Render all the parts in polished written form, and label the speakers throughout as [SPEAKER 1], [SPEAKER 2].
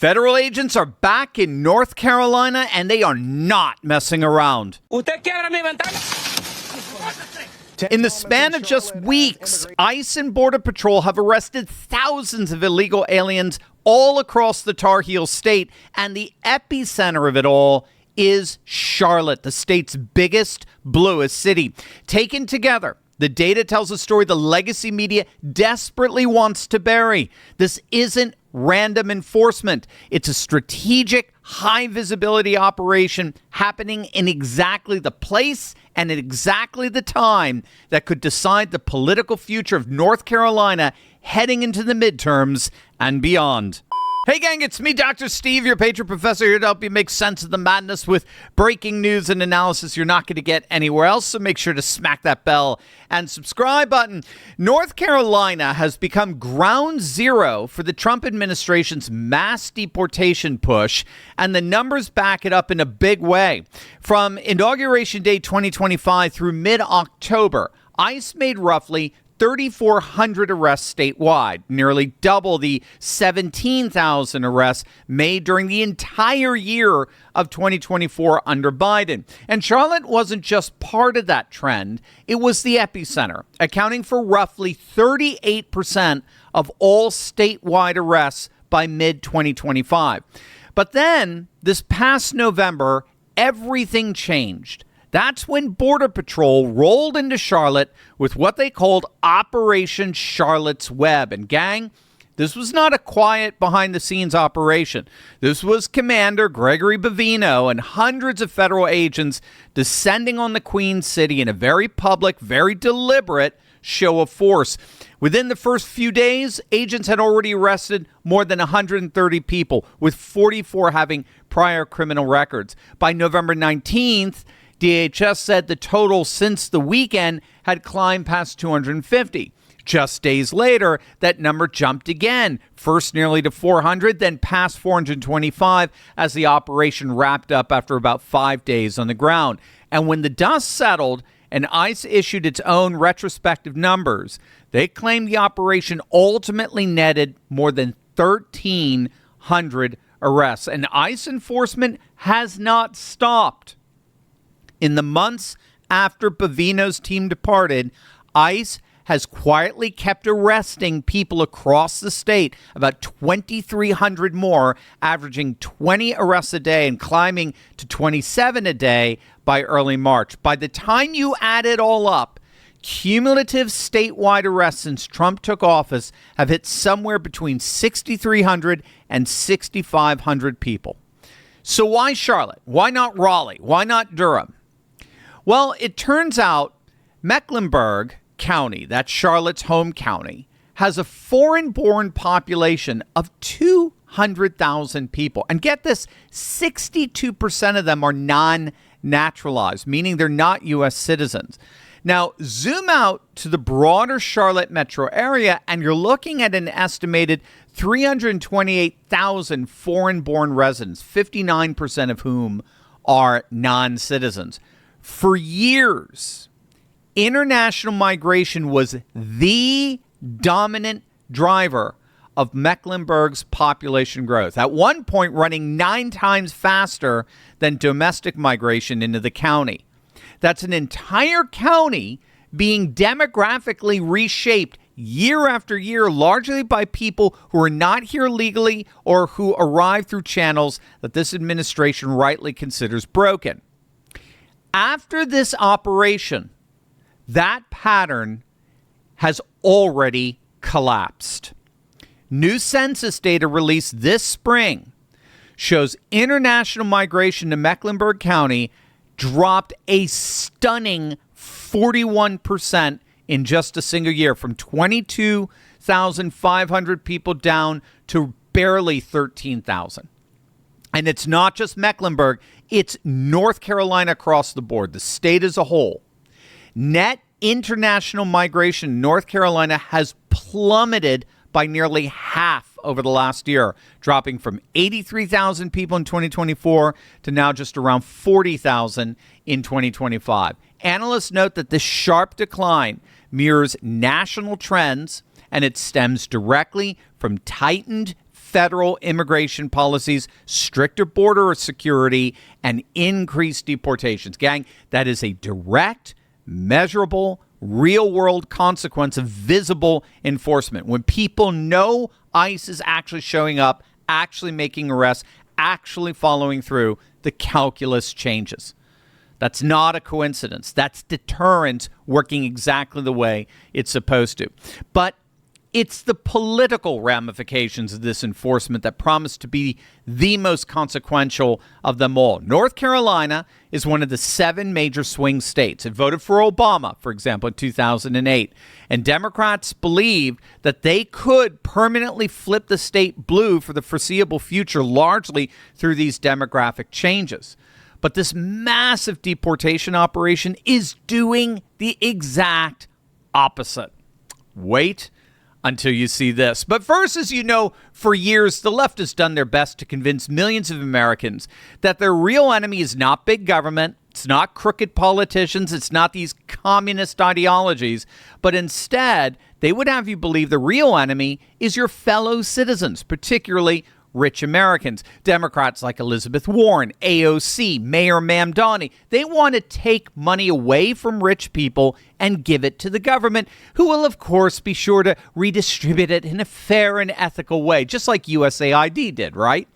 [SPEAKER 1] Federal agents are back in North Carolina, and they are not messing around. In the span of just weeks, ICE and Border Patrol have arrested thousands of illegal aliens all across the Tar Heel state, and the epicenter of it all is Charlotte, the state's biggest, bluest city. Taken together, the data tells a story the legacy media desperately wants to bury. This isn't random enforcement. It's a strategic, high-visibility operation happening in exactly the place and at exactly the time that could decide the political future of North Carolina heading into the midterms and beyond. Hey gang, it's me, Dr. Steve, your patron professor, here to help you make sense of the madness with breaking news and analysis you're not going to get anywhere else, so make sure to smack that bell and subscribe button. North Carolina has become ground zero for the Trump administration's mass deportation push, and the numbers back it up in a big way. From Inauguration Day 2025 through mid-October, ICE made roughly 3,400 arrests statewide, nearly double the 17,000 arrests made during the entire year of 2024 under Biden. And Charlotte wasn't just part of that trend, it was the epicenter, accounting for roughly 38% of all statewide arrests by mid-2025. But then, this past November, everything changed. That's when Border Patrol rolled into Charlotte with what they called Operation Charlotte's Web. And gang, this was not a quiet behind-the-scenes operation. This was Commander Gregory Bavino and hundreds of federal agents descending on the Queen City in a very public, very deliberate show of force. Within the first few days, agents had already arrested more than 130 people, with 44 having prior criminal records. By November 19th, DHS said the total since the weekend had climbed past 250. Just days later, that number jumped again, first nearly to 400, then past 425 as the operation wrapped up after about 5 days on the ground. And when the dust settled and ICE issued its own retrospective numbers, they claimed the operation ultimately netted more than 1,300 arrests. And ICE enforcement has not stopped. In the months after Bavino's team departed, ICE has quietly kept arresting people across the state, about 2,300 more, averaging 20 arrests a day and climbing to 27 a day by early March. By the time you add it all up, cumulative statewide arrests since Trump took office have hit somewhere between 6,300 and 6,500 people. So why Charlotte? Why not Raleigh? Why not Durham? Well, it turns out Mecklenburg County, that's Charlotte's home county, has a foreign-born population of 200,000 people. And get this, 62% of them are non-naturalized, meaning they're not U.S. citizens. Now, zoom out to the broader Charlotte metro area, and you're looking at an estimated 328,000 foreign-born residents, 59% of whom are non-citizens. For years, international migration was the dominant driver of Mecklenburg's population growth, at one point running 9 times faster than domestic migration into the county. That's an entire county being demographically reshaped year after year, largely by people who are not here legally or who arrive through channels that this administration rightly considers broken. After this operation, that pattern has already collapsed. New census data released this spring shows international migration to Mecklenburg County dropped a stunning 41% in just a single year, from 22,500 people down to barely 13,000. And it's not just Mecklenburg, it's North Carolina across the board, the state as a whole. Net international migration in North Carolina has plummeted by nearly half over the last year, dropping from 83,000 people in 2024 to now just around 40,000 in 2025. Analysts note that this sharp decline mirrors national trends, and it stems directly from tightened federal immigration policies, stricter border security, and increased deportations. Gang, that is a direct, measurable, real-world consequence of visible enforcement. When people know ICE is actually showing up, actually making arrests, actually following through, the calculus changes. That's not a coincidence. That's deterrence working exactly the way it's supposed to. But it's the political ramifications of this enforcement that promise to be the most consequential of them all. North Carolina is one of the 7 major swing states. It voted for Obama, for example, in 2008. And Democrats believed that they could permanently flip the state blue for the foreseeable future, largely through these demographic changes. But this massive deportation operation is doing the exact opposite. Wait until you see this. But first, as you know, for years, the left has done their best to convince millions of Americans that their real enemy is not big government, it's not crooked politicians, it's not these communist ideologies, but instead, they would have you believe the real enemy is your fellow citizens, particularly rich Americans. Democrats like Elizabeth Warren, AOC, Mayor Mamdani, they want to take money away from rich people and give it to the government, who will, of course, be sure to redistribute it in a fair and ethical way, just like USAID did, right?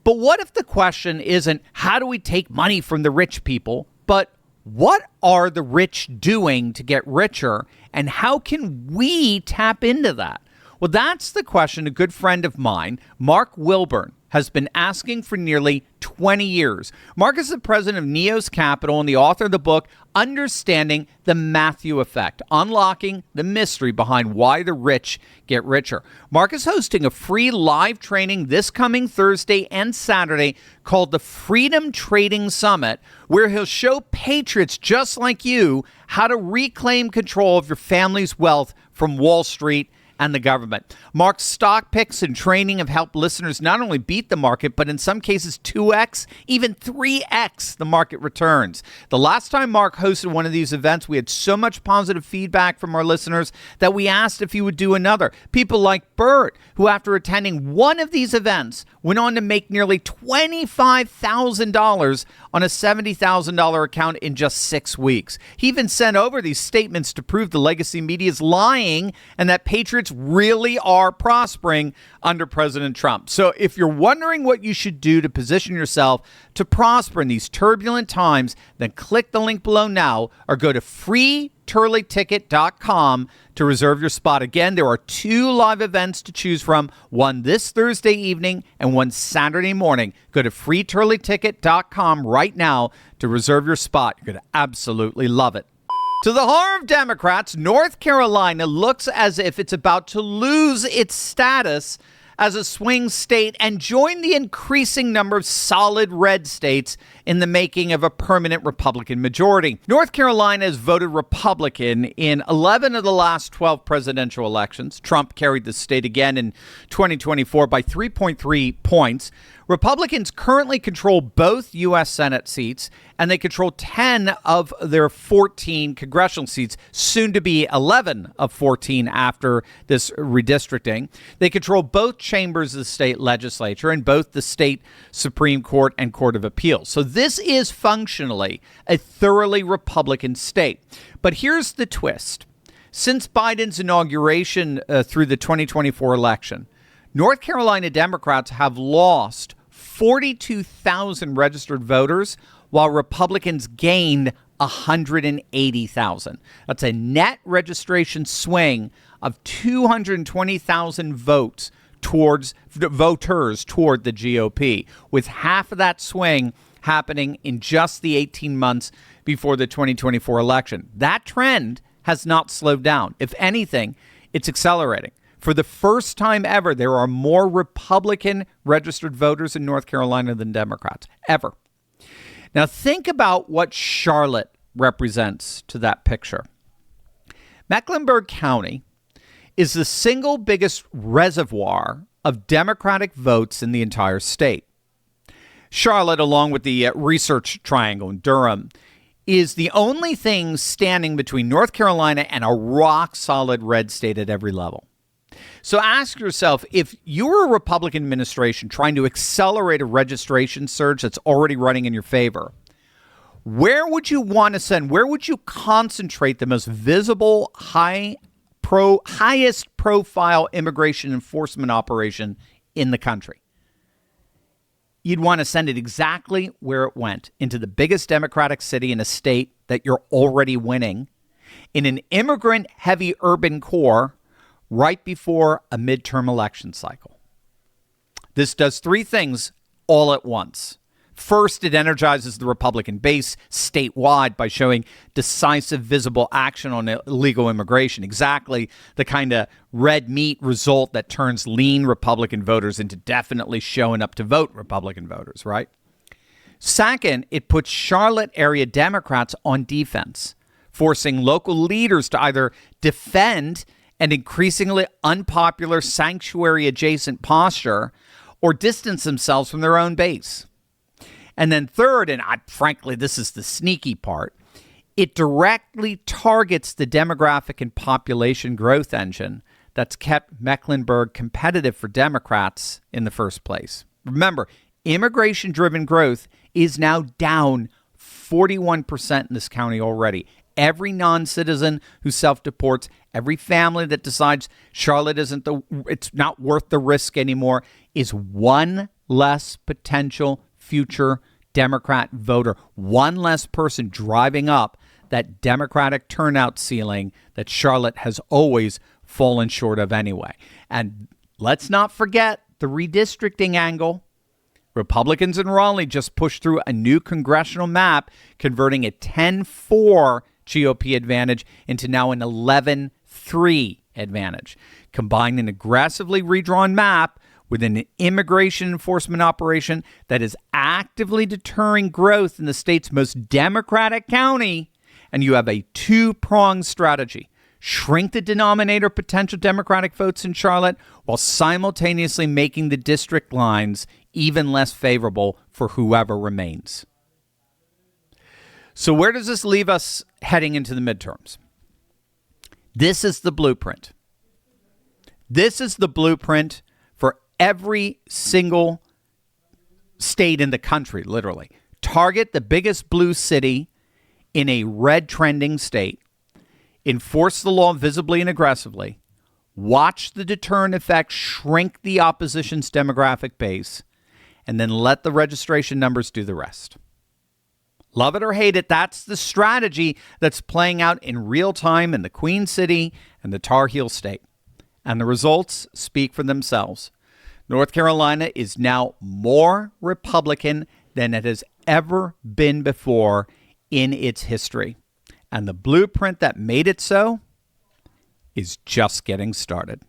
[SPEAKER 1] But what if the question isn't how do we take money from the rich people, but what are the rich doing to get richer, and how can we tap into that? Well, that's the question a good friend of mine, Mark Wilburn, has been asking for nearly 20 years. Mark is the president of NEOS Capital and the author of the book, Understanding the Matthew Effect, Unlocking the Mystery Behind Why the Rich Get Richer. Mark is hosting a free live training this coming Thursday and Saturday called the Freedom Trading Summit, where he'll show patriots just like you how to reclaim control of your family's wealth from Wall Street and the government. Mark's stock picks and training have helped listeners not only beat the market, but in some cases 2x, even 3x the market returns. The last time Mark hosted one of these events, we had so much positive feedback from our listeners that we asked if he would do another. People like Bert, who after attending one of these events, went on to make nearly $25,000 on a $70,000 account in just 6 weeks. He even sent over these statements to prove the legacy media is lying and that patriots really are prospering under President Trump. So if you're wondering what you should do to position yourself to prosper in these turbulent times, then click the link below now or go to freeturleyticket.com to reserve your spot. Again, there are 2 live events to choose from, one this Thursday evening and one Saturday morning. Go to freeturleyticket.com right now to reserve your spot. You're going to absolutely love it. To the horror of Democrats, North Carolina looks as if it's about to lose its status as a swing state and join the increasing number of solid red states in the making of a permanent Republican majority. North Carolina has voted Republican in 11 of the last 12 presidential elections. Trump carried the state again in 2024 by 3.3 points. Republicans currently control both U.S. Senate seats, and they control 10 of their 14 congressional seats, soon to be 11 of 14 after this redistricting. They control both chambers of the state legislature and both the state Supreme Court and Court of Appeals. So this is functionally a thoroughly Republican state. But here's the twist. Since Biden's inauguration through the 2024 election, North Carolina Democrats have lost 42,000 registered voters, while Republicans gained 180,000. That's a net registration swing of 220,000 votes towards voters toward the GOP, with half of that swing happening in just the 18 months before the 2024 election. That trend has not slowed down. If anything, it's accelerating. For the first time ever, there are more Republican registered voters in North Carolina than Democrats, ever. Now, think about what Charlotte represents to that picture. Mecklenburg County is the single biggest reservoir of Democratic votes in the entire state. Charlotte, along with the Research Triangle in Durham, is the only thing standing between North Carolina and a rock-solid red state at every level. So ask yourself, if you're a Republican administration trying to accelerate a registration surge that's already running in your favor, where would you want to send? Where would you concentrate the most visible, highest profile immigration enforcement operation in the country? You'd want to send it exactly where it went, into the biggest Democratic city in a state that you're already winning, in an immigrant-heavy urban core, right before a midterm election cycle. This does three things all at once. First, it energizes the Republican base statewide by showing decisive, visible action on illegal immigration, exactly the kind of red meat result that turns lean Republican voters into definitely showing up to vote Republican voters, right? Second, it puts Charlotte area Democrats on defense, forcing local leaders to either defend an increasingly unpopular sanctuary-adjacent posture or distance themselves from their own base. And then third, and frankly, this is the sneaky part, it directly targets the demographic and population growth engine that's kept Mecklenburg competitive for Democrats in the first place. Remember, immigration-driven growth is now down 41% in this county already. Every non-citizen who self-deports, every family that decides Charlotte it's not worth the risk anymore, is one less potential future Democrat voter, one less person driving up that Democratic turnout ceiling that Charlotte has always fallen short of anyway. And let's not forget the redistricting angle. Republicans in Raleigh just pushed through a new congressional map, converting a 10-4 GOP advantage into now an 11-3 advantage. Combine an aggressively redrawn map with an immigration enforcement operation that is actively deterring growth in the state's most Democratic county, and you have a two-pronged strategy. Shrink the denominator of potential Democratic votes in Charlotte while simultaneously making the district lines even less favorable for whoever remains. So where does this leave us heading into the midterms? This is the blueprint. This is the blueprint for every single state in the country, literally. Target the biggest blue city in a red trending state. Enforce the law visibly and aggressively. Watch the deterrent effect shrink the opposition's demographic base, and then let the registration numbers do the rest. Love it or hate it, that's the strategy that's playing out in real time in the Queen City and the Tar Heel State. And the results speak for themselves. North Carolina is now more Republican than it has ever been before in its history. And the blueprint that made it so is just getting started.